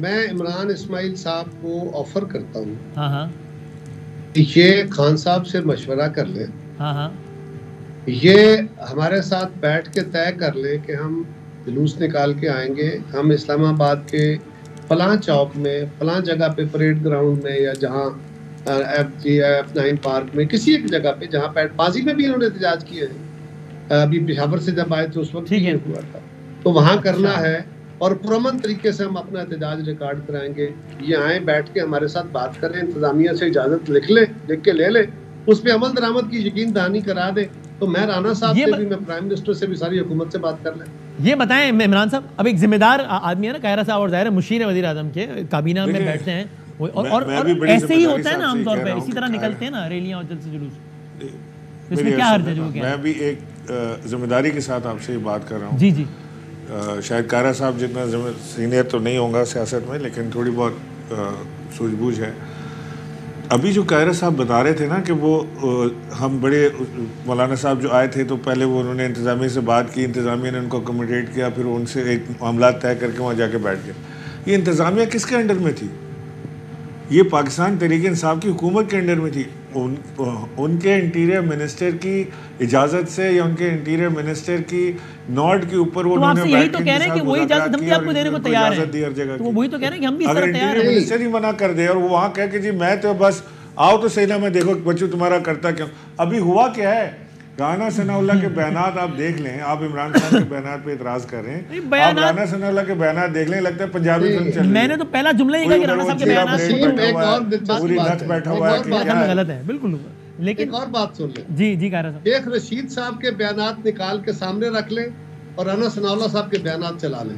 मैं इमरान इस्माइल साहब को ऑफर करता हूँ, हाँ हाँ, ये खान साहब से मशवरा कर लें, हाँ हाँ, ये हमारे साथ बैठ के तय कर लें कि हम जुलूस निकाल के आएंगे, हम इस्लामाबाद के फलां चौक में, फलां जगह पे, परेड ग्राउंड में, या जहाँ F9 पार्क में, किसी एक जगह पे जहाँ पाजी में भी इन्होंने एहतजाज किए हैं, अभी पेशावर से जब आए थे उस वक्त ये हुआ था, तो वहां करना है। और पुरअमन तरीके से हम अपना एहतजाज रिकॉर्ड कराएंगे। ये आए, बैठ के हमारे साथ बात करें, इंतजामिया से इजाजत लिख के ले ले, उस पर अमल दरामद की यकीन दहानी करा दे। तो मैं राना साहब से भी, मैं प्राइम मिनिस्टर से भी, सारी हुकूमत से बात कर लें। ये बताएं इमरान साहब, अब एक जिम्मेदार आदमी है ना कायरा साहब, और ज़ाहिर है मुशीर वज़ीर आज़म के काबीना में बैठते हैं, और ऐसे ही होता है ना आमतौर पर, इसी तरह निकलते हैं ना रैलियां और जलसे जुलूस, इसमें क्या हर्ज है? जो मैं भी एक जिम्मेदारी के साथ आपसे ये बात कर रहा हूँ। जी जी, शायद कायरा साहब जितना सीनियर तो नहीं होगा सियासत में, लेकिन थोड़ी बहुत सूझबूझ है। अभी जो कायरा साहब बता रहे थे ना कि वो हम बड़े, मौलाना साहब जो आए थे तो पहले वो उन्होंने इंतज़ामिया से बात की, इंतज़ामिया ने उनको अकोमोडेट किया, फिर उनसे एक मामला तय करके वहाँ जाके बैठ गए। ये इंतज़ामिया किसके अंडर में थी? ये पाकिस्तान तहरीक इंसाफ की हुकूमत के अंडर में थी। उनके इंटीरियर मिनिस्टर की इजाज़त से या उनके इंटीरियर मिनिस्टर की नोट के ऊपर वो उन्होंने यही तो कह रहे हैं कि वही इजाज़त हम भी आपको देने को तैयार हैं। तो वो वही तो कह रहे हैं कि हम भी इस तरह तैयार हैं। अगर मिनिस्टर ही मना कर दे और वो वहाँ कह के जी मैं तो बस आओ तो सही ना, मैं देखो बच्चों तुम्हारा करता क्यों। अभी हुआ क्या है, राना सनाउल्लाह के बयानात आप देख लें, आप इमरान खान के बयानात पे इतराज कर रहे हैं, आप राना सनाउल्लाह के बयानात देख लें, लगता है पंजाबी फिल्म चल रही है। मैंने तो पहला जुमला ही कहा कि राना साहब के बयानात पूरी नच बैठा हुआ है कि गलत है, बिल्कुल। लेकिन एक और बात सुन लें, जी जी कायरा साहब, शेख रशीद साहब के बयानात निकाल के सामने रख लें और राना सनाउल्लाह साहब के बयानात चला लें,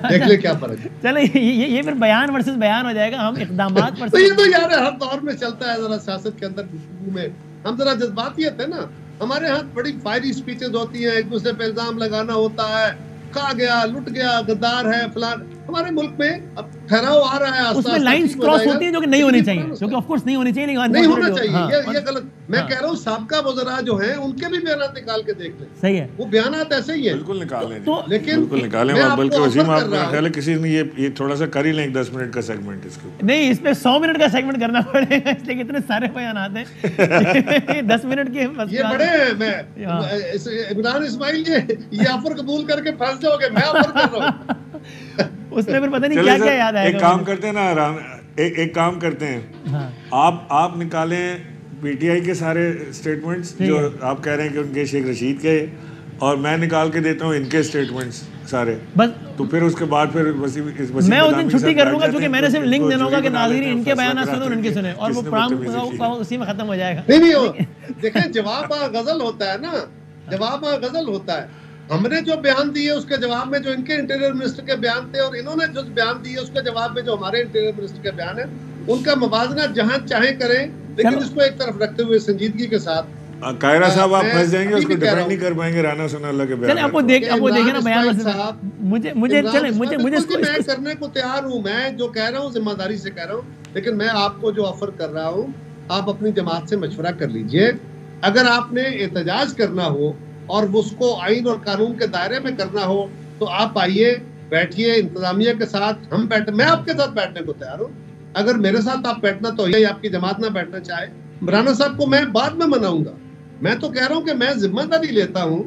देख ले क्या फर्क है। चले ये फिर बयान वर्सेस बयान हो जाएगा, हम इक़दामात पर। तो ये तो यार हर दौर में चलता है, जरा सियासत के अंदर गुफ्तगू में हम जरा जज्बातियत है ना, हमारे यहाँ बड़ी फायरी स्पीचेस होती हैं, एक दूसरे पे इल्जाम लगाना होता है, खा गया, लुट गया, गद्दार है, फलान। हमारे मुल्क में अब ठहराव आ रहा है, उसमें लाइंस क्रॉस होती हैं जो कि नहीं होनी चाहिए, जो कि ऑफ कोर्स नहीं होनी चाहिए, नहीं होना चाहिए, ये गलत। मैं कह रहा हूँ साबका वज़रा जो हैं उनके भी बयान निकाल के देख लें। सही है, वो बयानात ऐसे ही है, बिल्कुल निकालें, लेकिन बिल्कुल निकालें। बल्कि वसीम आप मेरा ख्याल है किसी ने ये थोड़ा सा कर ही लें, 10 मिनट का सेगमेंट इसके। नहीं, इसमें 100 मिनट का सेगमेंट करना पड़ेगा, इसलिए इतने सारे बयान आते हैं 10 मिनट के ये बड़े हैं। मैं इमरान इस्माइल ये ऑफर कबूल करके फंस जाओगे, मैं ऑफर कर रहा हूँ उसमें फिर पता नहीं क्या क्या याद आएगा। एक काम करते हैं ना, एक काम करते हैं, हाँ। आप निकालें पीटीआई के सारे स्टेटमेंट्स जो आप कह रहे हैं कि उनके शेख रशीद के, और मैं निकाल के देता हूँ इनके स्टेटमेंट्स सारे बस। तो फिर उसके बाद फिर मैं उस दिन छुट्टी कर लूंगा, क्योंकि मैंने सिर्फ लिंक देना होगा कि नाज़रीन इनके बयान सुने और इनके सुने, और वो प्रोग्राम उसी में खत्म हो जाएगा। नहीं देखें, जवाब गजल होता है ना, जवाब गजल होता है। हमने जो बयान दिए उसके जवाब में जो इनके इंटीरियर मिनिस्टर के बयान थे, और इन्होंने जो बयान दिए उसके जवाब में जो हमारे इंटीरियर मिनिस्टर के बयान है, उनका मुवाजना जहाँ चाहे करें, लेकिन इसको एक तरफ रखते हुए संजीदगी के साथ। कायरा साहब आप फंस जाएंगे, उसको डिफेंड नहीं कर पाएंगे राना सनाउल्लाह के बयान। चले आपको देखें ना बयान साहब, मुझे मैं करने को तैयार हूँ, मैं जो कह रहा हूँ जिम्मेदारी से कह रहा हूँ, लेकिन मैं आपको जो ऑफर कर रहा हूँ, आप अपनी जमात से मशवरा कर लीजिए। अगर आपने एहतजाज करना हो और उसको आइन और कानून के दायरे में करना हो, तो आप आइए, बैठिए इंतजामिया के साथ, हम बैठे, मैं आपके साथ बैठने को तैयार हूँ। अगर मेरे साथ आप बैठना तो ये, आपकी जमात ना बैठना चाहे, राना साहब को मैं बाद में मनाऊंगा। मैं तो कह रहा हूँ कि मैं जिम्मेदारी लेता हूँ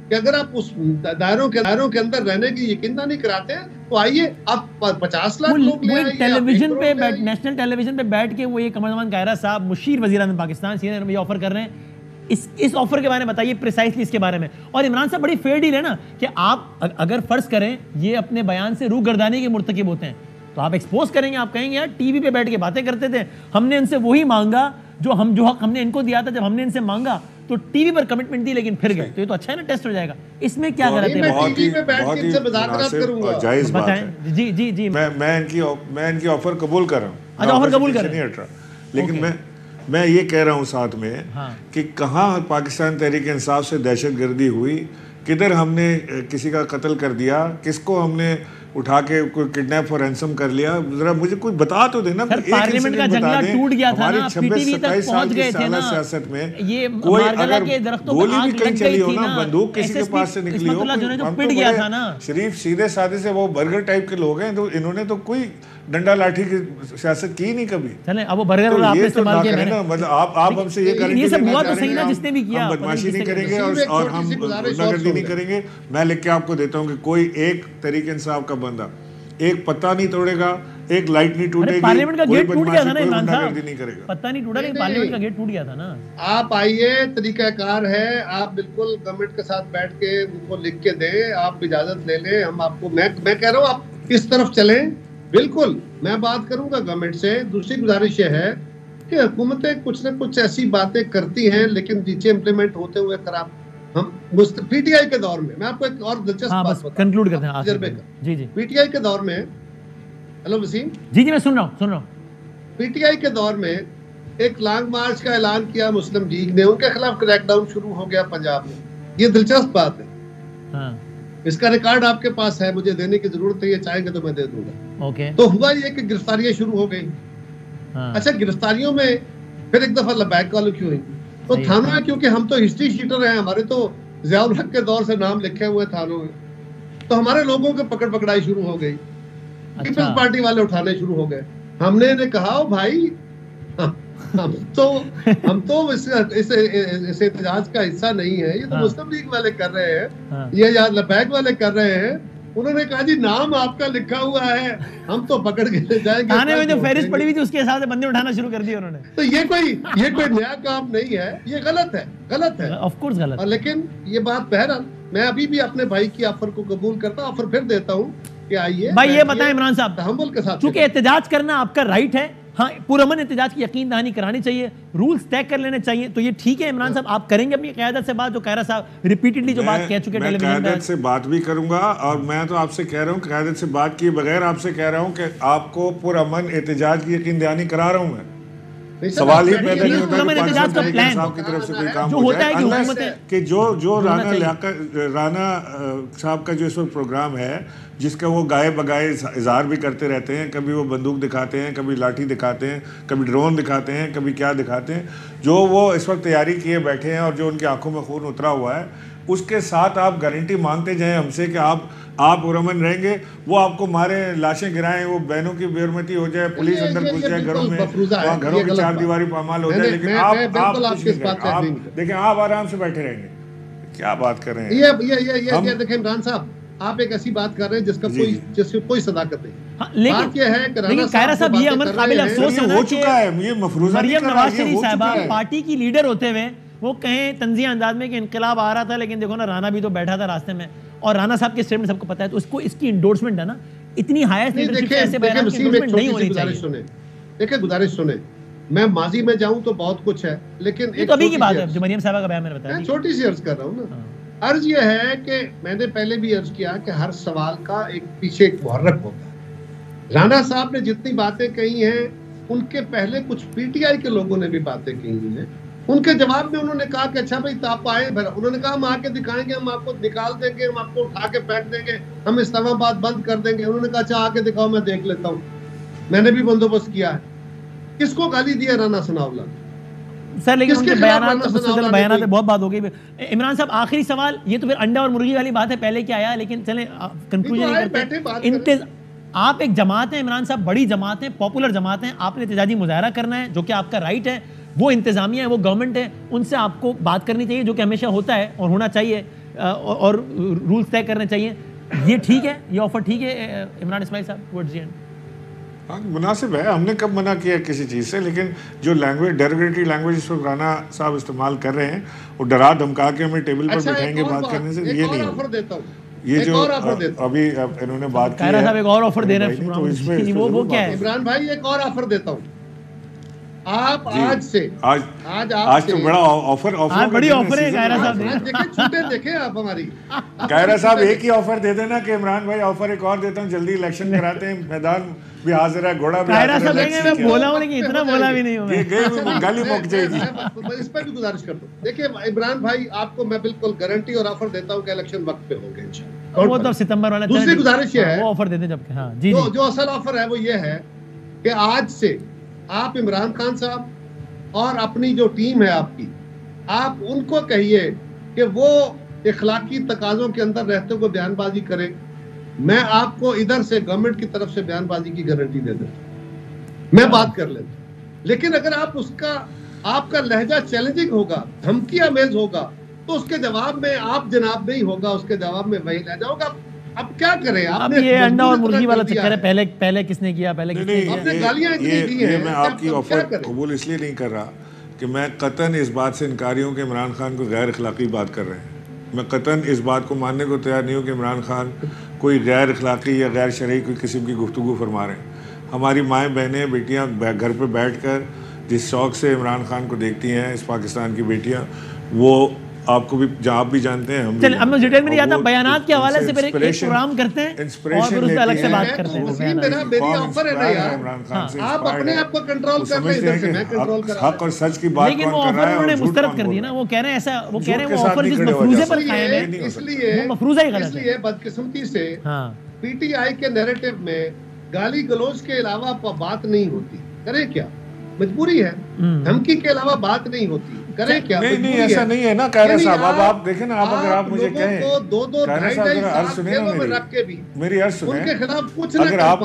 कि अगर आप उस दायरों के अंदर रहने की यकीन नहीं कराते हैं, तो आइए, आप 50 लाख लोग ले आइए, टेलीविजन पे, नेशनल टेलीविजन पे बैठ के वो ये कमर जमान कायरा साहब, मुशीर वज़ीर आज़म पाकिस्तान, सीनियर, ये ऑफर कर रहे हैं। इस ऑफर के बारे में बताइए प्रिसाइसली, इसके बारे में। और इमरान साहब, बड़ी फेयर डील है ना कि आप अगर फर्ज करें ये अपने बयान से रूह गर्दानी के मुर्तकिब होते हैं, तो आप एक्सपोज करेंगे, आप कहेंगे यार टीवी पे बैठ के बातें करते थे, हमने इनसे वही मांगा जो हक हमने इनको दिया था, जब हमने इनसे मांगा तो टीवी पर कमिटमेंट दी लेकिन फिर गए। तो ये तो अच्छा है ना, टेस्ट हो जाएगा। इसमें क्या गलत है? जायज बात है। जी जी जी, मैं इनकी ऑफर कबूल कर रहा हूँ। अच्छा, ऑफर कबूल कर रहे हैं, लेकिन मैं ये कह रहा हूँ साथ में कि कहाँ पाकिस्तान तहरीक इंसाफ से दहशतगर्दी हुई, किधर हमने किसी का कत्ल कर दिया, किसको हमने उठा के कोई किडनैप फॉर रैंसम कर लिया, जरा मुझे कोई बता तो देना। पार्लियामेंट का जंगला टूट गया था ना, पीटीवी तक पहुंच गए थे ना सियासत में। ये कोई मारगला अगर के दरख्तों गोली पर भी आग कहीं लग चली गई हो थी ना, ना, बंदूक किसी के पास से निकली हो, जो पिट गया था ना, शरीफ सीधे साधे से वो बर्गर टाइप के लोग हैं, तो इन्होंने तो कोई डंडा लाठी की सियासत की नहीं कभी। चले अब वो बर्गर तो आपने ये तो इस्तेमाल ना किया करें ना, मतलब आप हमसे ये गारंटी ये सब देना हुआ चाह तो रहे सही हैं ना कि जिसने भी किया, हम बदमाशी नहीं करेंगे और हम गुंडागर्दी नहीं करेंगे। मैं लिख के आपको देता हूँ कि कोई एक तरीके इंसाफ का बंदा एक पत्ता नहीं तोड़ेगा, एक लाइट नहीं टूटेगी, पार्लियामेंट का गेट टूट गया था ना इमरान साहब, नहीं करेगा। पत्ता नहीं टूटा लेकिन पार्लियामेंट का गेट टूट गया था ना। आप आइए, तरीकाकार है, आप बिल्कुल गवर्नमेंट के साथ बैठ के उनको लिख के दें, आप इजाजत ले लें, हम आपको मैं कह रहा हूँ आप इस तरफ चलें, बिल्कुल मैं बात करूंगा गवर्नमेंट से। दूसरी गुजारिश ये है कि हुकूमतें कुछ न कुछ ऐसी बातें करती हैं लेकिन नीचे इम्प्लीमेंट होते हुए खराब। हम पीटीआई के दौर में, मैं आपको एक और दिलचस्प बात बताऊं, कंक्लूड करते हैं तजुर्बे का। जी जी, पीटीआई के दौर में, हेलो वसीम जी जी मैं सुन रहा हूँ। पीटीआई के दौर में एक लॉन्ग मार्च का ऐलान किया मुस्लिम लीग ने, उनके खिलाफ क्रैकडाउन शुरू हो गया पंजाब में। ये दिलचस्प बात है, हाँ। इसका रिकॉर्ड आपके पास है, मुझे देने की जरूरत है, ये चाहेंगे तो मैं दे दूंगा। ओके। तो हुआ ये कि गिरफ्तारियां शुरू हो गई। हाँ। अच्छा, गिरफ्तारियों में फिर एक दफा लबैक वालों की हुई, तो थानों में, क्योंकि हम तो हिस्ट्री शीटर हैं, हमारे तो ज़ियाउल हक के दौर से नाम लिखे हुए थानों में, तो हमारे लोगों के पकड़ पकड़ाई शुरू हो गई। पीपल्स पार्टी वाले उठाने शुरू हो गए। हमने इन्हें कहा भाई हम तो इस एहतजाज का हिस्सा नहीं है, ये तो मुस्लिम लीग वाले कर रहे हैं, ये यार लबैक वाले कर रहे हैं। उन्होंने कहा जी नाम आपका लिखा हुआ है, हम तो पकड़ के ले जाएंगे। थाने में जो फहरिस्त पड़ी हुई थी उसके हिसाब से बंदे उठाना शुरू कर दिए उन्होंने। तो ये कोई नया काम नहीं है, ये गलत है ऑफ कोर्स गलत। और लेकिन ये बात बहरहाल मैं अभी भी अपने भाई की ऑफर को कबूल करता हूं, ऑफर फिर देता हूं कि आइए भाई। ये बताएं इमरान साहब, तहम्मुल के साथ, चूंकि एहतजाज करना आपका राइट है, हाँ पुरअमन एहतजाज की यकीन दहानी करानी चाहिए, रूल्स तय कर लेने चाहिए, तो ये ठीक है इमरान साहब, आप करेंगे अपनी क़यादत से बात, जो कायरा साहब रिपीटेडली जो बात कह चुके टेलीविजन में। क़यादत से बात भी करूंगा, और मैं तो आपसे कह रहा हूँ, क़यादत से बात किए बगैर आपसे कह रहा हूँ कि आपको पुरअमन एहतजाज की यकीन दहानी करा रहा हूँ मैं। सवाल ही पैदा नहीं होता की तरफ से कोई काम हो जाए, कि जो राना साहब का जो इस वक्त प्रोग्राम है, जिसका वो गाए बगाए इजहार भी करते रहते हैं, कभी वो बंदूक दिखाते हैं, कभी लाठी दिखाते हैं, कभी ड्रोन दिखाते हैं, कभी क्या दिखाते हैं, जो वो इस वक्त तैयारी किए बैठे हैं और जो उनकी आंखों में खून उतरा हुआ है, उसके साथ आप गारंटी मांगते जाएं हमसे कि आप पुरअमन रहेंगे, वो आपको मारे, लाशें गिराएं, वो बहनों की बेरमती हो जाए, पुलिस अंदर घुस जाए घरों में, वहाँ घरों की चारदीवारी पामाल हो जाए, लेकिन आप देखें आप आराम से बैठे रहेंगे। क्या बात कर रहे हैं ये देखें इमरान साहब, आप एक ऐसी बात कर रहे हैं जिसकी कोई सदाकत नहीं। लेकिन कायरा साहब ये अमर काबिल अफसोस हो चुका है, ये मफरूजा मरियम नवाज शरीफ साहबा पार्टी की लीडर होते हुए वो कहें तंज़िया अंदाज में कि इनकलाब आ रहा था, लेकिन देखो ना राना भी तो बैठा था रास्ते में, और राना साहब के स्टेटमेंट सबको पता है, तो उसको इसकी इंडोर्समेंट है ना, इतनी हाईएस्ट लीडरशिप ऐसे बयान की इंडोर्समेंट नहीं होनी चाहिए। देखिए गुजारिश सुने, मैं माजी में जाऊं तो बहुत कुछ है, लेकिन एक अभी की बात है जो मरियम साहबा का बयान मैंने बताया, छोटी सी अर्ज कर रहा हूँ ना। अर्ज ये है कि मैंने पहले भी अर्ज किया कि हर सवाल का एक पीछे एक मुहर्रक होता है। राणा साहब ने जितनी बातें कही हैं, उनके पहले कुछ पीटीआई के लोगों ने भी बातें कही हैं, उनके जवाब में उन्होंने कहा कि अच्छा भाई आप आए, उन्होंने कहा हम आके दिखाएंगे, हम आपको निकाल देंगे, हम आपको उठा के फेंक देंगे, हम इस्लामाबाद बंद कर देंगे। उन्होंने कहा अच्छा आके दिखाओ, मैं देख लेता हूँ, मैंने भी बंदोबस्त किया है। किसको गाली दिया राना सनाउल्लाह सर? लेकिन उनके बयानात बहुत बात हो गई। इमरान साहब आखिरी सवाल, ये तो फिर अंडा और मुर्गी वाली बात है, पहले क्या आया, लेकिन चले कंक्लूजन करते हैं। आप एक जमात है इमरान साहब, बड़ी जमात है, पॉपुलर जमात है, आपने एहतजाजी मुजाहरा करना है, जो कि आपका राइट है, वो इंतजामिया है, वो गवर्नमेंट है, उनसे आपको बात करनी चाहिए, जो कि हमेशा होता है और होना चाहिए, और रूल्स तय करने चाहिए। ये ठीक है, ये ऑफर ठीक है इमरान इस्माइल साहब टुवर्ड्स द एंड? हाँ मुनासिब है, हमने कब मना किया किसी चीज़ से, लेकिन जो लैंग्वेज डेरोगेटरी लैंग्वेज इस वक्त राना साहब इस्तेमाल कर रहे हैं, वो डरा धमका के हमें टेबल पर बैठाएंगे बात करने से, ये नहीं होगा। ये जो अभी इन्होंने बात की है, साहब एक और ऑफर दे रहे हैं, तो इसमें वो क्या है? इमरान भाई एक और ऑफर देता हूँ, आप आज से आज तो बड़ा ऑफर बड़ी ऑफर है कायरा साहब, छूटे देखे आप हमारी। कायरा साहब एक ही ऑफर दे देना कि इमरान भाई ऑफर एक और देता हूँ, जल्दी इलेक्शन कराते हैं, मैदान भी हाजिर है, घोड़ा भी कायरा साहब मैं बोला हूं लेकिन इतना बोला भी नहीं हूं मैं, ये गाली मुक जाएगी। इस पर भी गुजारिश करता हूं, देखिए इमरान भाई आपको मैं बिल्कुल गारंटी और ऑफर देता हूं कि इलेक्शन वक्त पे होंगे इंशाल्लाह। डिस्काउंट। वो तो सितंबर वाला दूसरी गुजारिश ये है, वो ऑफर देते जब, हाँ जी, जो असल ऑफर है वो ये है कि आज से आप इमरान खान साहब और अपनी जो टीम है आपकी, आप उनको कहिए कि वो इखलाकी तकाजों के अंदर रहते हुए बयानबाजी करें। मैं आपको इधर से गवर्नमेंट की तरफ से बयानबाजी की गारंटी दे देता, मैं बात कर लेता। लेकिन अगर आप आपका लहजा चैलेंजिंग होगा, धमकी आमेज होगा, तो उसके जवाब में आप जनाब नहीं होगा, उसके जवाब में वही लहजा होगा। अब क्या करें, आपने ये अंडा और मुर्गी वाला चक्कर है, पहले किसने किया, पहले किसने किया? आपने गालियां इतनी दी हैं, मैं आपकी ऑफर कबूल इसलिए नहीं कर रहा कि मैं कतन इस बात से इनकारी हूँ कि इमरान खान को गैर अखलाकी बात कर रहे हैं। मैं कतन इस बात को मानने को तैयार नहीं हूँ कि इमरान खान कोई गैर अखलाकी या गैर शरई कोई किस्म की गुफ्तगू फरमा रहे हैं। हमारी माएँ बहनें बेटियाँ घर पर बैठ कर जिस शौक़ से इमरान खान को देखती हैं, इस पाकिस्तान की बेटियाँ, वो आपको भी आप भी जानते हैं, हम चलिए, अब मैं डिटेल में नहीं आता, बयानात के हवाले से फिर एक प्रोग्राम करते हैं और फिर उस पर अलग से बात करते हैं। मेरी ऑफर है ना यार, आप अपने आप को कंट्रोल कर रहे हैं, इधर से मैं कंट्रोल कर रहा हूं। हक और सच की बात लेकिन वो ऑफर उन्होंने मुस्तरद कर दी ना, वो कह रहे हैं ऐसा, वो कह रहे हैं वो ऑफर जिस मफरूजे पर कायम है, इसलिए वो मफरूजा ही गलत है। इसलिए बदकिस्मती से हाँ, पीटीआई के नैरेटिव में गाली गलौज के अलावा बात नहीं होती। करें क्या, मजबूरी है, धमकी के अलावा बात नहीं होती, करें क्या? नहीं ऐसा नहीं है ना कायरा साहब। अब आप देखें ना, आप अगर आप मुझे कहें कायरा साहब, अर्ज सुनिए ना मेरी अर्ज सुनिए, उनके खिलाफ कुछ अगर आप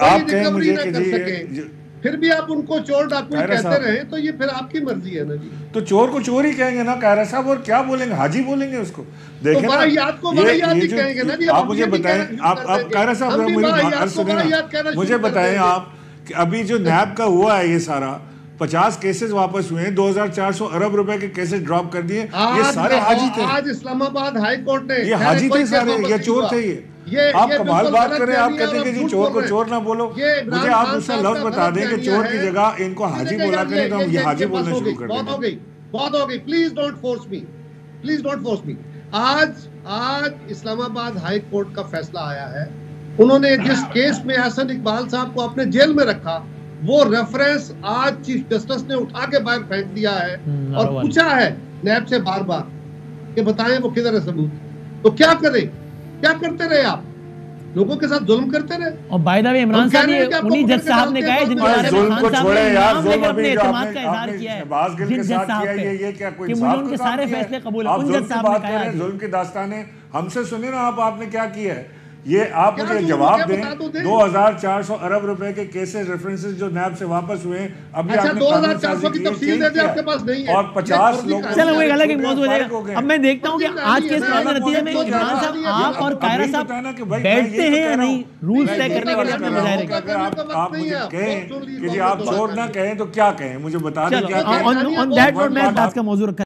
कहें मुझे कि जी फिर भी आप उनको चोर डाकू कहते रहे, तो ये फिर आपकी मर्जी है ना जी। तो चोर को चोर ही कहेंगे ना कायरा साहब, और क्या बोलेंगे, हाजी बोलेंगे उसको। देखें ना, ये कहेंगे ना जी। आप मुझे बताएं, आप कायरा साहब मुझे बताएं आप कि अभी जो नैब का हुआ है, ये सारा 50 केसेस वापस हुए हैं, 2400 अरब रुपए के केसेस ड्रॉप कर दिए, ये सारे हाजी थे। आज इस्लामाबाद हाई कोर्ट ने, ये हाजी थे सारे, ये चोर थे। ये आप कमाल बात करें, आप कहते हैं कि जी चोर को चोर ना बोलो। मुझे आप दूसरा लफ्ज बता दें कि चोर की जगह इनको हाजी बोला करें, तो हम ये हाजी बोलना शुरू कर देंगे। बहुत हो गई, please don't force me, please don't force me. आज इस्लामाबाद हाई कोर्ट का फैसला आया है। उन्होंने जिस केस में एहसन इकबाल साहब को अपने जेल में रखा, वो रेफरेंस आज चीफ जस्टिस ने उठा के बाहर फेंक दिया है और पूछा है नैब से बार बार कि बताएं वो किधर है सबूत। तो क्या करें, क्या करते रहे आप, लोगों के साथ जुल्म करते रहे। और बाय द वे इमरान साहब ने, उन्हीं जज साहब ने कहा है जिनके बारे में खान साहब ने नाम लेकर अपने एतमाद का इजहार किया है, जिन जज साहब पे, क्या कोई कि मुझे उनके सारे फैसले कबूल है। उन जज साहब ने कहा है जुल्म की दास्तानें हमसे सुनिए ना, आपने क्या किया है ये आप मुझे जवाब दें। 2400 अरब रुपए के केसेस रेफरेंसेस जो नैब से वापस हुए हैं, अभी आपने 2400 की तफसील दे दी, आपके पास नहीं है, और 50 लोग, चलो वो एक अलग मौजूद हो जाएगा। अब मैं देखता हूँ कि आज के इस नतीजे में इमरान साहब, आप और कायरा साहब बैठते हैं या नहीं, रूल्स तय करने के लिए अपने मुजाहरे के। आप मुझे कहें कि जी आप चोर ना कहें तो क्या कहें, मुझे बता दें क्या। ऑन दैट नोट मैं बात का मौजूद रखा।